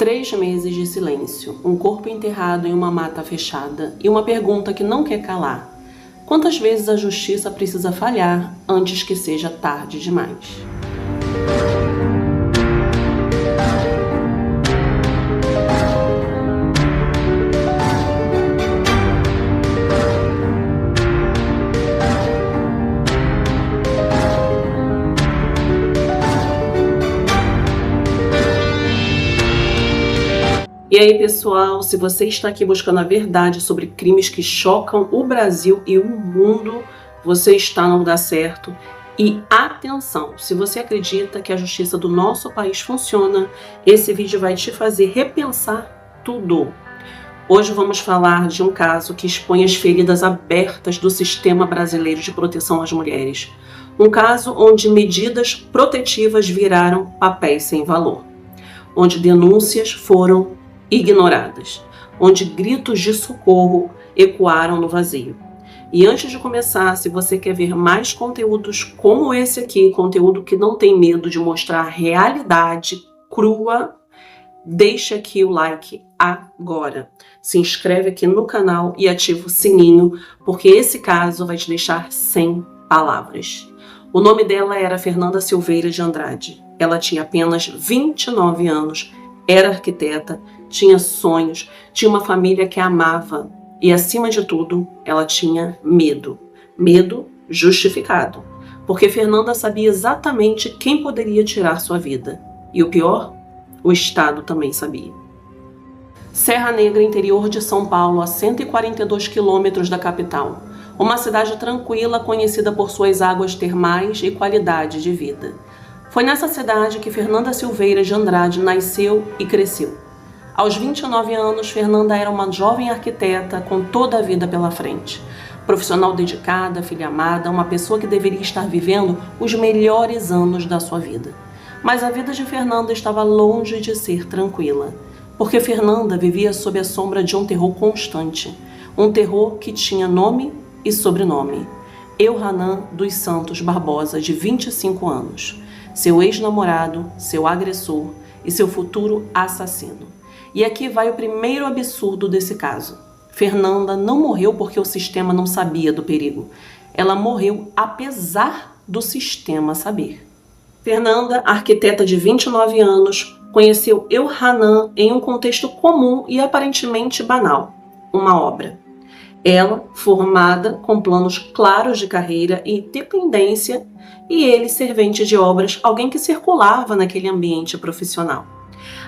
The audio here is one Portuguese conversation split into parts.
3 meses de silêncio, um corpo enterrado em uma mata fechada e uma pergunta que não quer calar. Quantas vezes a justiça precisa falhar antes que seja tarde demais? E aí, pessoal, se você está aqui buscando a verdade sobre crimes que chocam o Brasil e o mundo, você está no lugar certo. E atenção, se você acredita que a justiça do nosso país funciona, esse vídeo vai te fazer repensar tudo. Hoje vamos falar de um caso que expõe as feridas abertas do sistema brasileiro de proteção às mulheres. Um caso onde medidas protetivas viraram papéis sem valor, onde denúncias foram ignoradas, onde gritos de socorro ecoaram no vazio. E antes de começar, se você quer ver mais conteúdos como esse aqui, conteúdo que não tem medo de mostrar a realidade crua, deixa aqui o like agora. Se inscreve aqui no canal e ativa o sininho, porque esse caso vai te deixar sem palavras. O nome dela era Fernanda Silveira de Andrade. Ela tinha apenas 29 anos, era arquiteta, tinha sonhos, tinha uma família que a amava e, acima de tudo, ela tinha medo. Medo justificado, porque Fernanda sabia exatamente quem poderia tirar sua vida. E o pior, o Estado também sabia. Serra Negra, interior de São Paulo, a 142 quilômetros da capital. Uma cidade tranquila, conhecida por suas águas termais e qualidade de vida. Foi nessa cidade que Fernanda Silveira de Andrade nasceu e cresceu. Aos 29 anos, Fernanda era uma jovem arquiteta com toda a vida pela frente. Profissional dedicada, filha amada, uma pessoa que deveria estar vivendo os melhores anos da sua vida. Mas a vida de Fernanda estava longe de ser tranquila, porque Fernanda vivia sob a sombra de um terror constante. Um terror que tinha nome e sobrenome. Elhanan dos Santos Barbosa, de 25 anos. Seu ex-namorado, seu agressor e seu futuro assassino. E aqui vai o primeiro absurdo desse caso. Fernanda não morreu porque o sistema não sabia do perigo. Ela morreu apesar do sistema saber. Fernanda, arquiteta de 29 anos, conheceu Elhanan em um contexto comum e aparentemente banal, uma obra. Ela, formada, com planos claros de carreira e independência, e ele, servente de obras, alguém que circulava naquele ambiente profissional.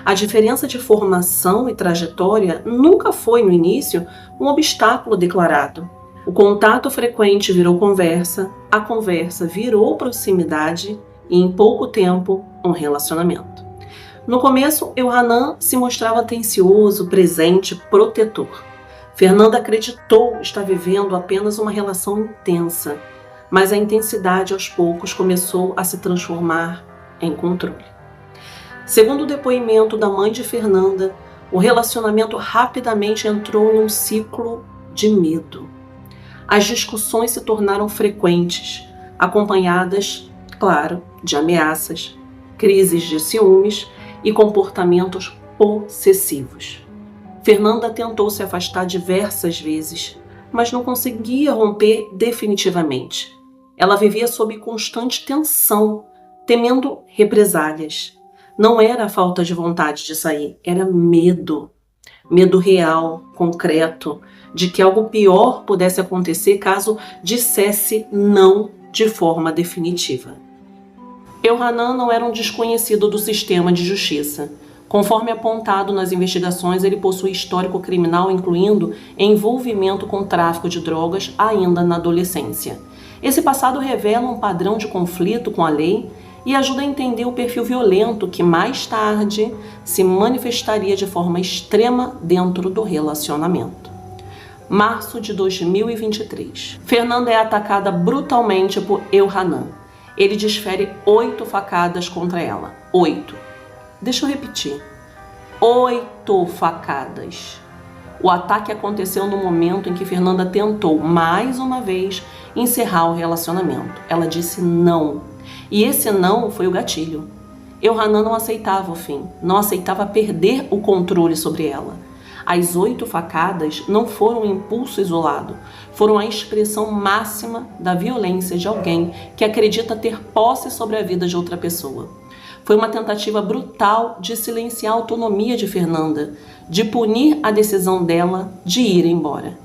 A diferença de formação e trajetória nunca foi, no início, um obstáculo declarado. O contato frequente virou conversa, a conversa virou proximidade e, em pouco tempo, um relacionamento. No começo, Elhanan se mostrava atencioso, presente, protetor. Fernanda acreditou estar vivendo apenas uma relação intensa, mas a intensidade aos poucos começou a se transformar em controle. Segundo o depoimento da mãe de Fernanda, o relacionamento rapidamente entrou em um ciclo de medo. As discussões se tornaram frequentes, acompanhadas, claro, de ameaças, crises de ciúmes e comportamentos possessivos. Fernanda tentou se afastar diversas vezes, mas não conseguia romper definitivamente. Ela vivia sob constante tensão, temendo represálias. Não era a falta de vontade de sair, era medo. Medo real, concreto, de que algo pior pudesse acontecer caso dissesse não de forma definitiva. Elhanan não era um desconhecido do sistema de justiça. Conforme apontado nas investigações, ele possui histórico criminal, incluindo envolvimento com tráfico de drogas ainda na adolescência. Esse passado revela um padrão de conflito com a lei e ajuda a entender o perfil violento que mais tarde se manifestaria de forma extrema dentro do relacionamento. Março de 2023. Fernanda é atacada brutalmente por Elhanan. Ele desfere 8 facadas contra ela. 8. Deixa eu repetir. 8 facadas. O ataque aconteceu no momento em que Fernanda tentou, mais uma vez, encerrar o relacionamento. Ela disse não. E esse não foi o gatilho. Elhanan não aceitava o fim, não aceitava perder o controle sobre ela. As 8 facadas não foram um impulso isolado, foram a expressão máxima da violência de alguém que acredita ter posse sobre a vida de outra pessoa. Foi uma tentativa brutal de silenciar a autonomia de Fernanda, de punir a decisão dela de ir embora.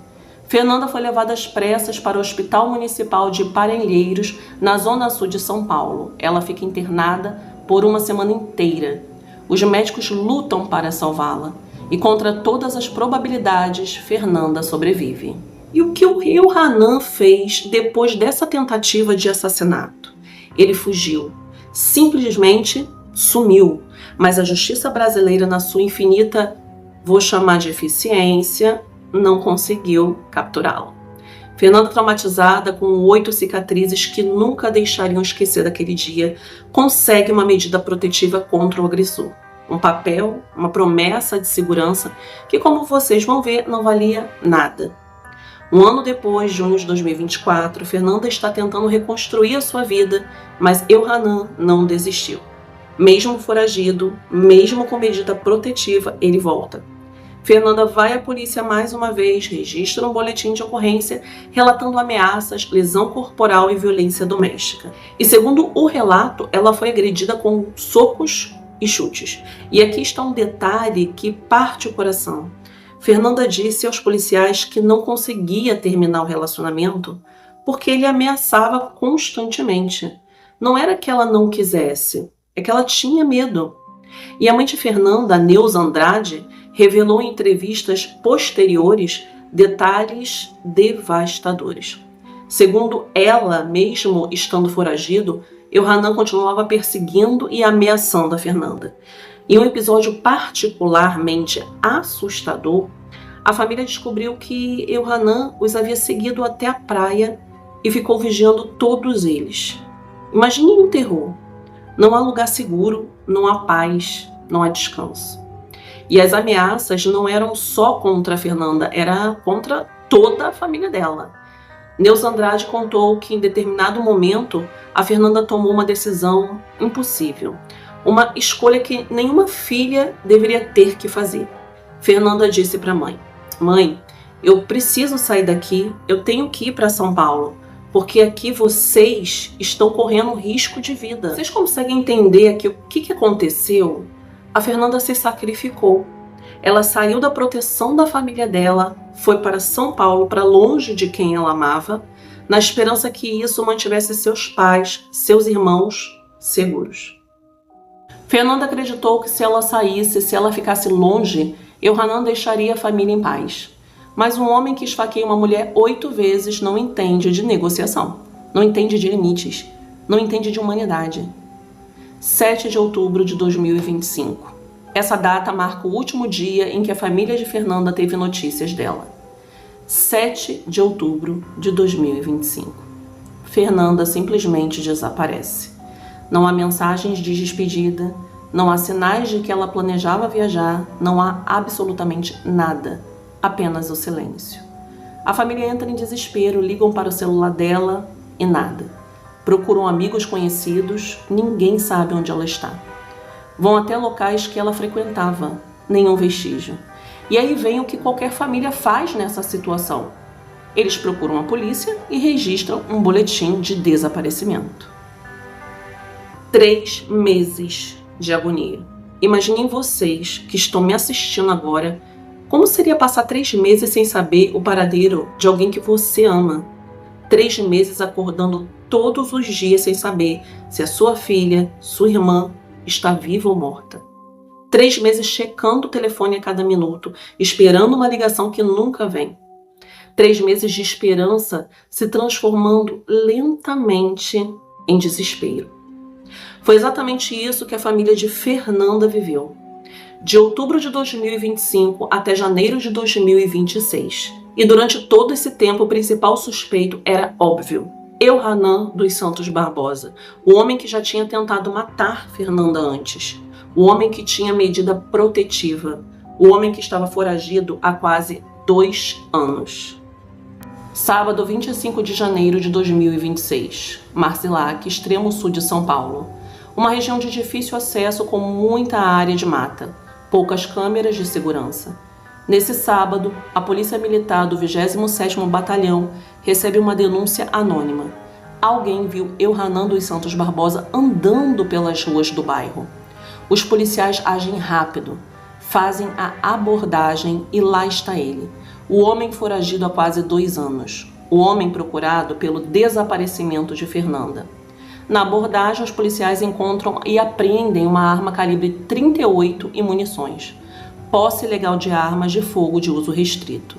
Fernanda foi levada às pressas para o Hospital Municipal de Parelheiros, na zona sul de São Paulo. Ela fica internada por uma semana inteira. Os médicos lutam para salvá-la e, contra todas as probabilidades, Fernanda sobrevive. E o que o Elhanan fez depois dessa tentativa de assassinato? Ele fugiu. Simplesmente sumiu. Mas a justiça brasileira, na sua infinita, vou chamar de eficiência, não conseguiu capturá-lo. Fernanda, traumatizada, com 8 cicatrizes que nunca deixariam esquecer daquele dia, consegue uma medida protetiva contra o agressor. Um papel, uma promessa de segurança que, como vocês vão ver, não valia nada. Um ano depois, junho de 2024, Fernanda está tentando reconstruir a sua vida, mas Elhanan não desistiu. Mesmo foragido, mesmo com medida protetiva, ele volta. Fernanda vai à polícia mais uma vez, registra um boletim de ocorrência relatando ameaças, lesão corporal e violência doméstica. E segundo o relato, ela foi agredida com socos e chutes. E aqui está um detalhe que parte o coração. Fernanda disse aos policiais que não conseguia terminar o relacionamento porque ele ameaçava constantemente. Não era que ela não quisesse, é que ela tinha medo. E a mãe de Fernanda, Neuza Andrade, revelou em entrevistas posteriores detalhes devastadores. Segundo ela, mesmo estando foragido, Elhanan continuava perseguindo e ameaçando a Fernanda. Em um episódio particularmente assustador, a família descobriu que Elhanan os havia seguido até a praia e ficou vigiando todos eles. Imagine o terror. Não há lugar seguro, não há paz, não há descanso. E as ameaças não eram só contra a Fernanda, era contra toda a família dela. Neuza Andrade contou que em determinado momento a Fernanda tomou uma decisão impossível. Uma escolha que nenhuma filha deveria ter que fazer. Fernanda disse para a mãe: "Mãe, eu preciso sair daqui, eu tenho que ir para São Paulo, porque aqui vocês estão correndo risco de vida." Vocês conseguem entender aqui o que aconteceu? A Fernanda se sacrificou. Ela saiu da proteção da família dela, foi para São Paulo, para longe de quem ela amava, na esperança que isso mantivesse seus pais, seus irmãos seguros. Fernanda acreditou que se ela saísse, se ela ficasse longe, Elhanan deixaria a família em paz. Mas um homem que esfaqueia uma mulher 8 vezes não entende de negociação, não entende de limites, não entende de humanidade. 7 de outubro de 2025. Essa data marca o último dia em que a família de Fernanda teve notícias dela. 7 de outubro de 2025. Fernanda simplesmente desaparece. Não há mensagens de despedida, não há sinais de que ela planejava viajar, não há absolutamente nada, apenas o silêncio. A família entra em desespero, ligam para o celular dela e nada. Procuram amigos conhecidos, ninguém sabe onde ela está. Vão até locais que ela frequentava, nenhum vestígio. E aí vem o que qualquer família faz nessa situação. Eles procuram a polícia e registram um boletim de desaparecimento. 3 meses de agonia. Imaginem vocês que estão me assistindo agora, como seria passar 3 meses sem saber o paradeiro de alguém que você ama. 3 meses acordando todos os dias sem saber se a sua filha, sua irmã, está viva ou morta. 3 meses checando o telefone a cada minuto, esperando uma ligação que nunca vem. 3 meses de esperança se transformando lentamente em desespero. Foi exatamente isso que a família de Fernanda viveu. De outubro de 2025 até janeiro de 2026. E durante todo esse tempo, o principal suspeito era óbvio: Elhanan dos Santos Barbosa, o homem que já tinha tentado matar Fernanda antes, o homem que tinha medida protetiva, o homem que estava foragido há quase 2 anos. Sábado, 25 de janeiro de 2026, Marcilac, extremo sul de São Paulo. Uma região de difícil acesso com muita área de mata, poucas câmeras de segurança. Nesse sábado, a Polícia Militar do 27º Batalhão recebe uma denúncia anônima. Alguém viu Elhanan dos Santos Barbosa andando pelas ruas do bairro. Os policiais agem rápido, fazem a abordagem e lá está ele, o homem foragido há quase 2 anos, o homem procurado pelo desaparecimento de Fernanda. Na abordagem, os policiais encontram e apreendem uma arma calibre 38 e munições, posse ilegal de armas de fogo de uso restrito.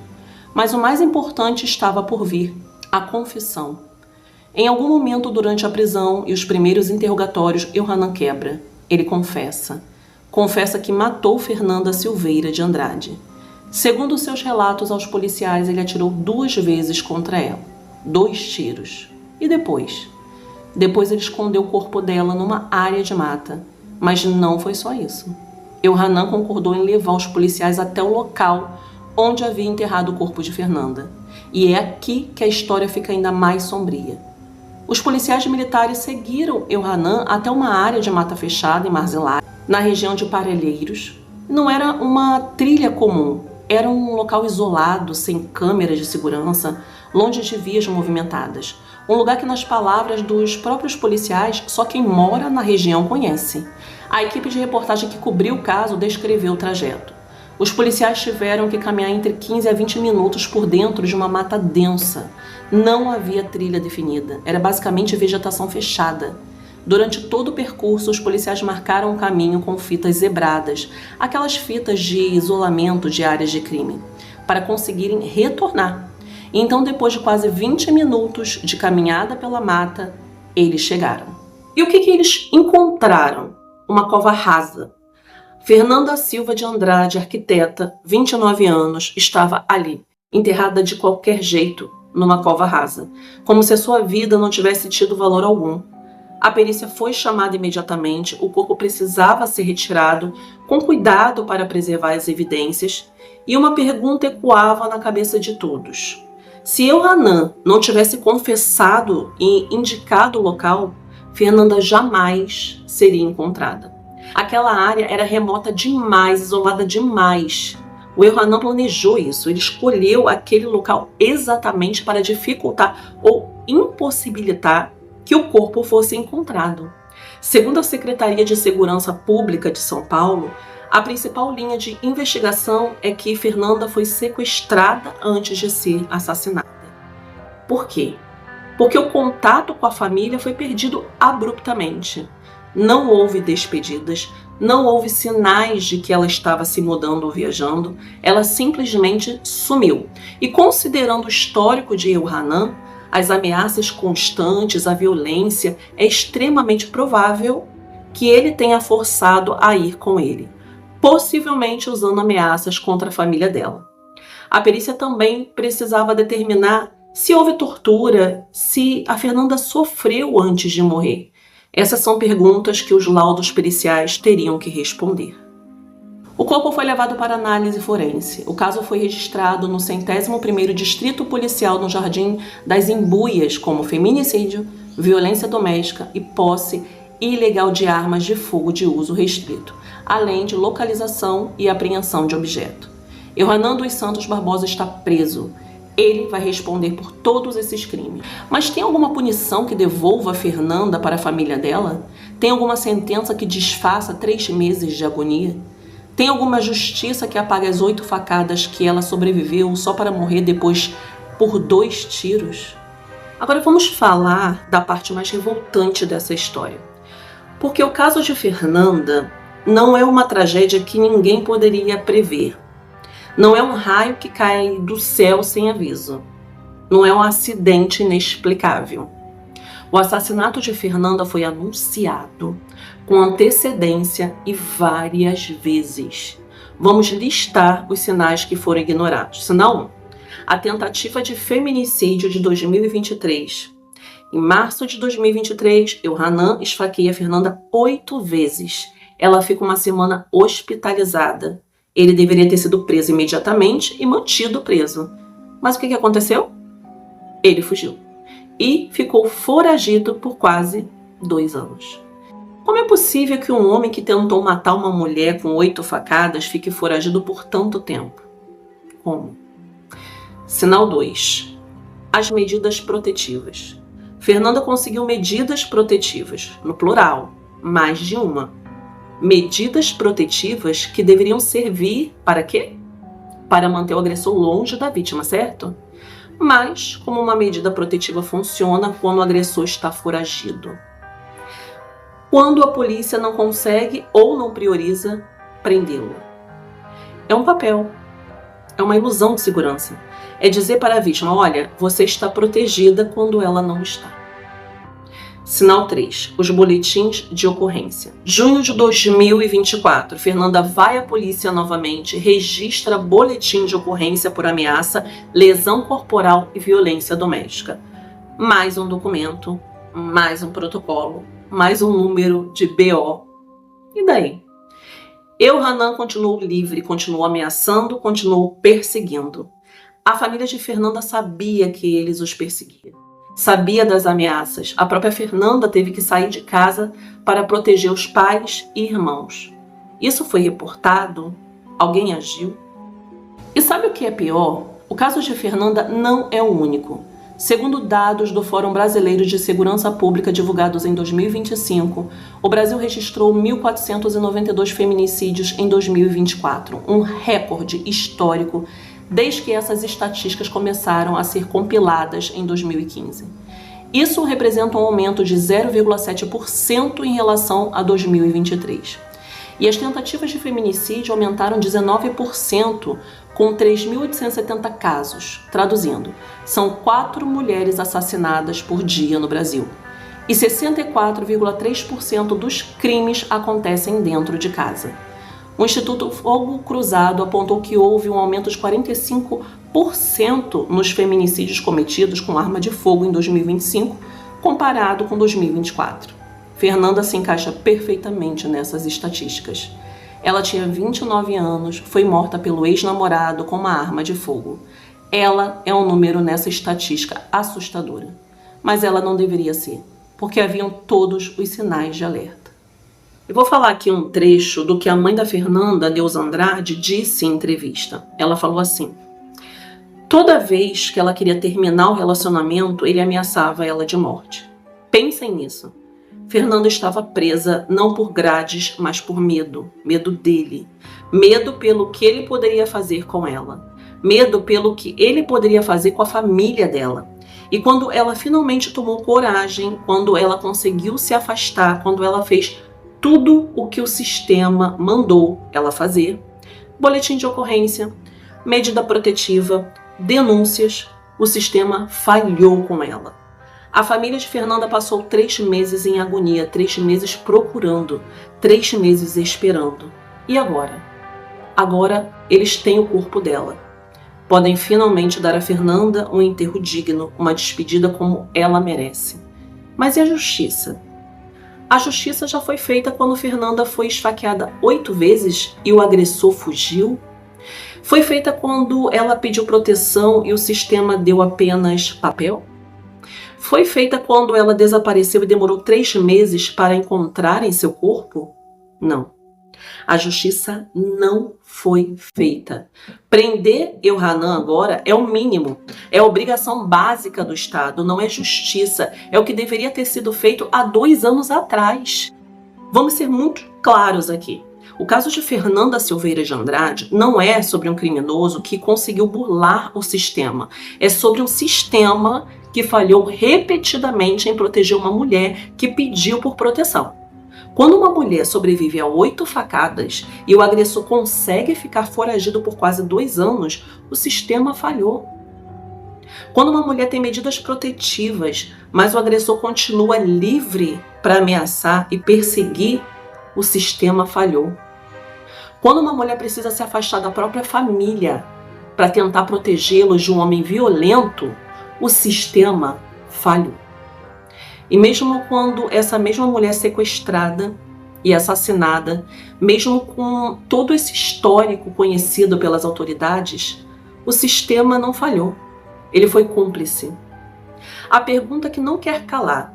Mas o mais importante estava por vir, a confissão. Em algum momento durante a prisão e os primeiros interrogatórios, Elhanan quebra. Ele confessa que matou Fernanda Silveira de Andrade. Segundo seus relatos aos policiais, ele atirou 2 vezes contra ela, 2 tiros. E depois? Depois ele escondeu o corpo dela numa área de mata. Mas não foi só isso. Elhanan concordou em levar os policiais até o local onde havia enterrado o corpo de Fernanda. E é aqui que a história fica ainda mais sombria. Os policiais militares seguiram Elhanan até uma área de mata fechada em Marzelari, na região de Parelheiros. Não era uma trilha comum, era um local isolado, sem câmeras de segurança, longe de vias movimentadas. Um lugar que, nas palavras dos próprios policiais, só quem mora na região conhece. A equipe de reportagem que cobriu o caso descreveu o trajeto. Os policiais tiveram que caminhar entre 15 a 20 minutos por dentro de uma mata densa. Não havia trilha definida, era basicamente vegetação fechada. Durante todo o percurso, os policiais marcaram o caminho com fitas zebradas, aquelas fitas de isolamento de áreas de crime, para conseguirem retornar. Então, depois de quase 20 minutos de caminhada pela mata, eles chegaram. E o que eles encontraram? Uma cova rasa. Fernanda Silva de Andrade, arquiteta, 29 anos, estava ali, enterrada de qualquer jeito, numa cova rasa, como se a sua vida não tivesse tido valor algum. A perícia foi chamada imediatamente, o corpo precisava ser retirado com cuidado para preservar as evidências, e uma pergunta ecoava na cabeça de todos. Se Elhanan não tivesse confessado e indicado o local, Fernanda jamais seria encontrada. Aquela área era remota demais, isolada demais. O Elhanan planejou isso, ele escolheu aquele local exatamente para dificultar ou impossibilitar que o corpo fosse encontrado. Segundo a Secretaria de Segurança Pública de São Paulo, a principal linha de investigação é que Fernanda foi sequestrada antes de ser assassinada. Por quê? Porque o contato com a família foi perdido abruptamente. Não houve despedidas, não houve sinais de que ela estava se mudando ou viajando, ela simplesmente sumiu. E considerando o histórico de Elhanan, as ameaças constantes, a violência, é extremamente provável que ele tenha forçado a ir com ele, possivelmente usando ameaças contra a família dela. A perícia também precisava determinar se houve tortura, se a Fernanda sofreu antes de morrer. Essas são perguntas que os laudos periciais teriam que responder. O corpo foi levado para análise forense. O caso foi registrado no 101º Distrito Policial no Jardim das Embuias como feminicídio, violência doméstica e posse ilegal de armas de fogo de uso restrito, além de localização e apreensão de objeto. Elhanan dos Santos Barbosa está preso. Ele vai responder por todos esses crimes. Mas tem alguma punição que devolva Fernanda para a família dela? Tem alguma sentença que desfaça 3 meses de agonia? Tem alguma justiça que apague as 8 facadas que ela sobreviveu só para morrer depois por 2 tiros? Agora vamos falar da parte mais revoltante dessa história. Porque o caso de Fernanda não é uma tragédia que ninguém poderia prever. Não é um raio que cai do céu sem aviso. Não é um acidente inexplicável. O assassinato de Fernanda foi anunciado com antecedência e várias vezes. Vamos listar os sinais que foram ignorados. Sinal 1. A tentativa de feminicídio de 2023. Em março de 2023, Elhanan esfaqueia Fernanda 8 vezes. Ela fica uma semana hospitalizada. Ele deveria ter sido preso imediatamente e mantido preso. Mas o que aconteceu? Ele fugiu. E ficou foragido por quase 2 anos. Como é possível que um homem que tentou matar uma mulher com 8 facadas fique foragido por tanto tempo? Como? Sinal 2. As medidas protetivas. Fernanda conseguiu medidas protetivas, no plural, mais de uma. Medidas protetivas que deveriam servir para quê? Para manter o agressor longe da vítima, certo? Mas, como uma medida protetiva funciona quando o agressor está foragido? Quando a polícia não consegue ou não prioriza prendê-lo. É um papel, é uma ilusão de segurança. É dizer para a vítima, olha, você está protegida quando ela não está. Sinal 3. Os boletins de ocorrência. Junho de 2024, Fernanda vai à polícia novamente, registra boletim de ocorrência por ameaça, lesão corporal e violência doméstica. Mais um documento, mais um protocolo, mais um número de BO. E daí? Hanan continuou livre, continuou ameaçando, continuou perseguindo. A família de Fernanda sabia que eles os perseguiam. Sabia das ameaças. A própria Fernanda teve que sair de casa para proteger os pais e irmãos. Isso foi reportado? Alguém agiu? E sabe o que é pior? O caso de Fernanda não é o único. Segundo dados do Fórum Brasileiro de Segurança Pública divulgados em 2025, o Brasil registrou 1.492 feminicídios em 2024, um recorde histórico desde que essas estatísticas começaram a ser compiladas em 2015. Isso representa um aumento de 0,7% em relação a 2023. E as tentativas de feminicídio aumentaram 19%, com 3.870 casos. Traduzindo, são 4 mulheres assassinadas por dia no Brasil. E 64,3% dos crimes acontecem dentro de casa. O Instituto Fogo Cruzado apontou que houve um aumento de 45% nos feminicídios cometidos com arma de fogo em 2025, comparado com 2024. Fernanda se encaixa perfeitamente nessas estatísticas. Ela tinha 29 anos, foi morta pelo ex-namorado com uma arma de fogo. Ela é um número nessa estatística assustadora. Mas ela não deveria ser, porque haviam todos os sinais de alerta. Eu vou falar aqui um trecho do que a mãe da Fernanda, Neuza Andrade, disse em entrevista. Ela falou assim: toda vez que ela queria terminar o relacionamento, ele ameaçava ela de morte. Pensem nisso. Fernanda estava presa não por grades, mas por medo. Medo dele. Medo pelo que ele poderia fazer com ela. Medo pelo que ele poderia fazer com a família dela. E quando ela finalmente tomou coragem, quando ela conseguiu se afastar, quando ela fez tudo o que o sistema mandou ela fazer, boletim de ocorrência, medida protetiva, denúncias, o sistema falhou com ela. A família de Fernanda passou 3 meses em agonia, 3 meses procurando, 3 meses esperando. E agora? Agora eles têm o corpo dela. Podem finalmente dar a Fernanda um enterro digno, uma despedida como ela merece. Mas e a justiça? A justiça já foi feita quando Fernanda foi esfaqueada 8 vezes e o agressor fugiu? Foi feita quando ela pediu proteção e o sistema deu apenas papel? Foi feita quando ela desapareceu e demorou 3 meses para encontrarem seu corpo? Não. A justiça não foi feita. Prender Hanan agora é o mínimo. É a obrigação básica do Estado, não é justiça. É o que deveria ter sido feito há 2 anos atrás. Vamos ser muito claros aqui. O caso de Fernanda Silveira de Andrade não é sobre um criminoso que conseguiu burlar o sistema. É sobre um sistema que falhou repetidamente em proteger uma mulher que pediu por proteção. Quando uma mulher sobrevive a 8 facadas e o agressor consegue ficar foragido por quase 2 anos, o sistema falhou. Quando uma mulher tem medidas protetivas, mas o agressor continua livre para ameaçar e perseguir, o sistema falhou. Quando uma mulher precisa se afastar da própria família para tentar protegê-los de um homem violento, o sistema falhou. E mesmo quando essa mesma mulher é sequestrada e assassinada, mesmo com todo esse histórico conhecido pelas autoridades, o sistema não falhou. Ele foi cúmplice. A pergunta que não quer calar: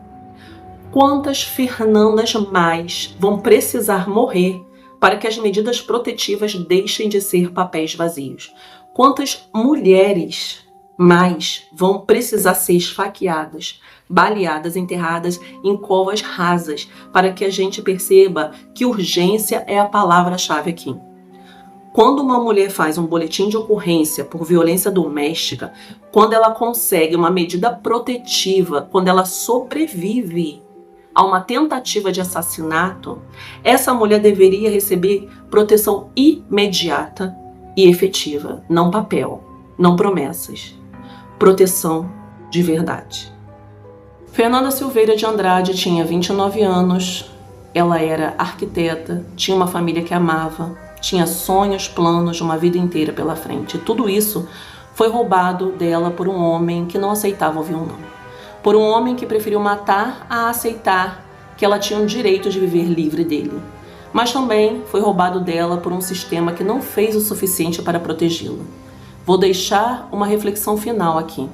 Quantas Fernandas mais vão precisar morrer para que as medidas protetivas deixem de ser papéis vazios? Quantas mulheres mais vão precisar ser esfaqueadas, baleadas, enterradas em covas rasas para que a gente perceba que urgência é a palavra-chave aqui? Quando uma mulher faz um boletim de ocorrência por violência doméstica, quando ela consegue uma medida protetiva, quando ela sobrevive a uma tentativa de assassinato, essa mulher deveria receber proteção imediata e efetiva, não papel, não promessas. Proteção de verdade. Fernanda Silveira de Andrade tinha 29 anos, ela era arquiteta, tinha uma família que amava, tinha sonhos, planos de uma vida inteira pela frente. E tudo isso foi roubado dela por um homem que não aceitava ouvir um não. Por um homem que preferiu matar a aceitar que ela tinha o direito de viver livre dele. Mas também foi roubado dela por um sistema que não fez o suficiente para protegê-la. Vou deixar uma reflexão final aqui.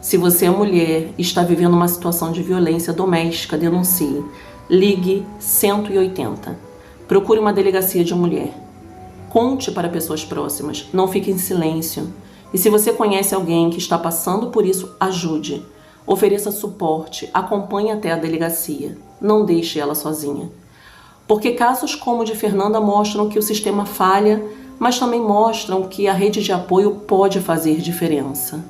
Se você é mulher e está vivendo uma situação de violência doméstica, denuncie. Ligue 180. Procure uma delegacia de mulher. Conte para pessoas próximas. Não fique em silêncio. E se você conhece alguém que está passando por isso, ajude. Ofereça suporte, acompanhe até a delegacia. Não deixe ela sozinha. Porque casos como o de Fernanda mostram que o sistema falha, mas também mostram que a rede de apoio pode fazer diferença.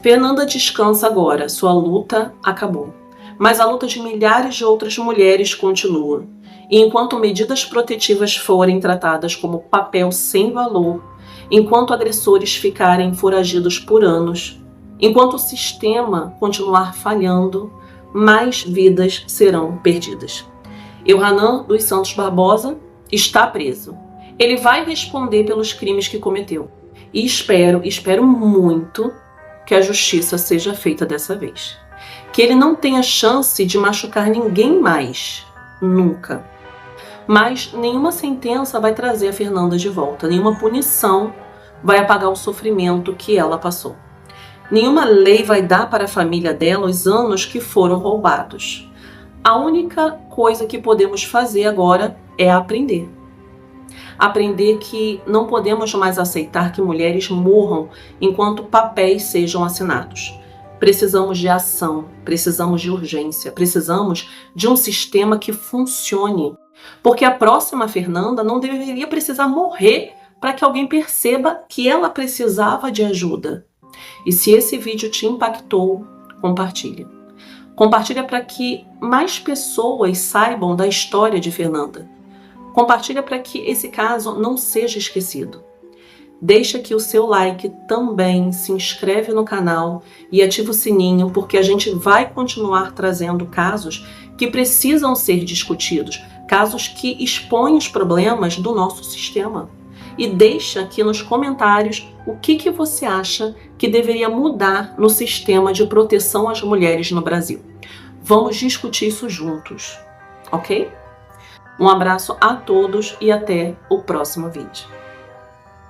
Fernanda descansa agora, sua luta acabou. Mas a luta de milhares de outras mulheres continua. E enquanto medidas protetivas forem tratadas como papel sem valor, enquanto agressores ficarem foragidos por anos, enquanto o sistema continuar falhando, mais vidas serão perdidas. Elhanan dos Santos Barbosa está preso. Ele vai responder pelos crimes que cometeu. E espero muito que a justiça seja feita dessa vez. Que ele não tenha chance de machucar ninguém mais. Nunca. Mas nenhuma sentença vai trazer a Fernanda de volta. Nenhuma punição vai apagar o sofrimento que ela passou. Nenhuma lei vai dar para a família dela os anos que foram roubados. A única coisa que podemos fazer agora é aprender. Aprender que não podemos mais aceitar que mulheres morram enquanto papéis sejam assinados. Precisamos de ação, precisamos de urgência, precisamos de um sistema que funcione. Porque a próxima Fernanda não deveria precisar morrer para que alguém perceba que ela precisava de ajuda. E se esse vídeo te impactou, compartilha. Compartilha para que mais pessoas saibam da história de Fernanda. Compartilha para que esse caso não seja esquecido. Deixa aqui o seu like também, se inscreve no canal e ativa o sininho, porque a gente vai continuar trazendo casos que precisam ser discutidos, casos que expõem os problemas do nosso sistema. E deixa aqui nos comentários o que você acha que deveria mudar no sistema de proteção às mulheres no Brasil. Vamos discutir isso juntos, ok? Um abraço a todos e até o próximo vídeo.